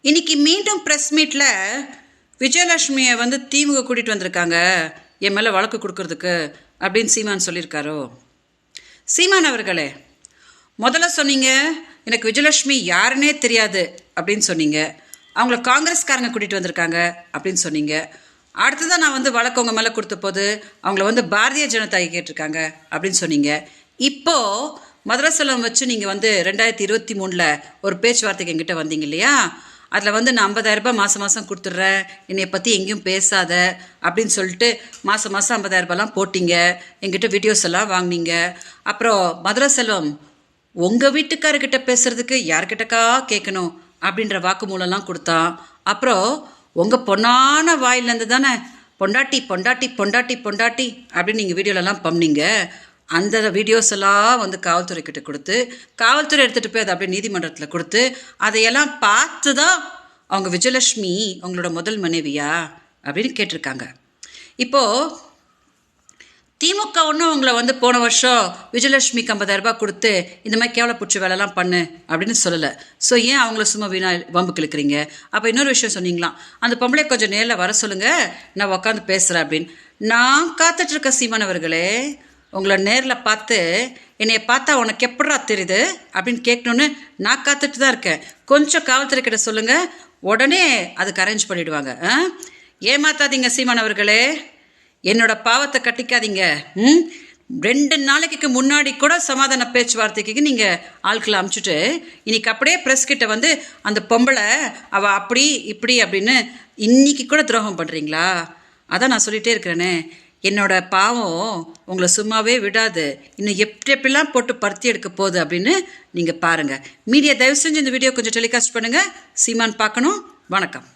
இன்னைக்கு மீண்டும் ப்ரெஸ் மீட்டில் விஜயலட்சுமியை வந்து திமுக கூட்டிகிட்டு வந்திருக்காங்க என் மேலே வழக்கு கொடுக்கறதுக்கு அப்படின்னு சீமான் சொல்லியிருக்காரோ. சீமான் அவர்களே, முதல்ல சொன்னீங்க எனக்கு விஜயலட்சுமி யாருன்னே தெரியாது அப்படின்னு சொன்னீங்க. அவங்கள காங்கிரஸ்காரங்க கூட்டிகிட்டு வந்திருக்காங்க அப்படின்னு சொன்னீங்க. அடுத்ததான் நான் வந்து வழக்கு உங்கள் மேலே கொடுத்த போது அவங்கள வந்து பாரதிய ஜனதா கேட்டிருக்காங்க அப்படின்னு சொன்னீங்க. இப்போது மதுரசலம் வச்சு நீங்கள் வந்து 2023 ஒரு பேச்சுவார்த்தைக்கு எங்கிட்ட வந்தீங்க இல்லையா? அதில் வந்து நான் 50,000 ரூபாய் மாதம் கொடுத்துட்றேன், என்னை பற்றி எங்கேயும் பேசாத அப்படின்னு சொல்லிட்டு மாதம் 50,000 ரூபாய்லாம் போட்டிங்க. எங்கிட்ட வீடியோஸ் எல்லாம் வாங்கினீங்க. அப்புறம் மதுரசெல்வம் உங்கள் வீட்டுக்காரர்கிட்ட பேசுகிறதுக்கு யார்கிட்டக்கா கேட்கணும் அப்படின்ற வாக்குமூலம்லாம் கொடுத்தான். அப்புறம் உங்கள் பொண்ணான வாயிலேருந்து தானே பொண்டாட்டி பொண்டாட்டி பொண்டாட்டி பொண்டாட்டி அப்படின்னு நீங்கள் வீடியோலலாம் பண்ணிங்க. அந்த வீடியோஸ் எல்லாம் வந்து காவல்துறைக்கிட்ட கொடுத்து காவல்துறை எடுத்துகிட்டு போய் அதை அப்படியே நீதிமன்றத்தில் கொடுத்து அதையெல்லாம் பார்த்து தான் அவங்க விஜயலட்சுமி அவங்களோட முதல் மனைவியா அப்படின்னு கேட்டிருக்காங்க. இப்போது திமுக ஒன்றும் உங்களை வந்து போன வருஷம் விஜயலட்சுமிக்கு 50,000 ரூபாய் கொடுத்து இந்த மாதிரி கேவலப்புற்ற வேலைலாம் பண்ணு அப்படின்னு சொல்லலை. ஸோ ஏன் அவங்கள சும்மா வீணா வம்புக்கு இழுக்கிறீங்க? அப்போ இன்னொரு விஷயம் சொன்னீங்களாம், அந்த பொம்பளை கொஞ்சம் நேரில் வர சொல்லுங்கள், நான் உட்காந்து பேசுகிறேன் அப்படின்னு. நான் காத்துட்ருக்க சீமானவர்களே, உங்களை நேரில் பார்த்து என்னைய பார்த்தா உனக்கு எப்படா தெரியுது அப்படின்னு கேட்கணுன்னு நான் காத்துட்டு தான் இருக்கேன். கொஞ்சம் காவல்துறைக்கிட்ட சொல்லுங்கள், உடனே அதுக்கு அரேஞ்ச் பண்ணிவிடுவாங்க. ஏமாத்தாதீங்க சீமானவர்களே, என்னோட பாவத்தை கட்டிக்காதீங்க. 2 நாளைக்கு முன்னாடி கூட சமாதான பேச்சுவார்த்தைக்கு நீங்கள் ஆட்களை அமுச்சுட்டு இன்னைக்கு அப்படியே ப்ரெஸ் கிட்ட வந்து அந்த பொம்பளை அவள் அப்படி இப்படி அப்படின்னு இன்னைக்கு கூட துரோகம் பண்ணுறீங்களா? அதான் நான் சொல்லிகிட்டே இருக்கிறேனே, என்னோட பாவம் உங்களை சும்மாவே விடாது. இன்னும் எப்படிலாம் போட்டு பருத்தி எடுக்க போகுது அப்படின்னு நீங்கள் பாருங்கள். மீடியா தயவு செஞ்சு இந்த வீடியோ கொஞ்சம் டெலிகாஸ்ட் பண்ணுங்கள். சீமான் பார்க்கணும். வணக்கம்.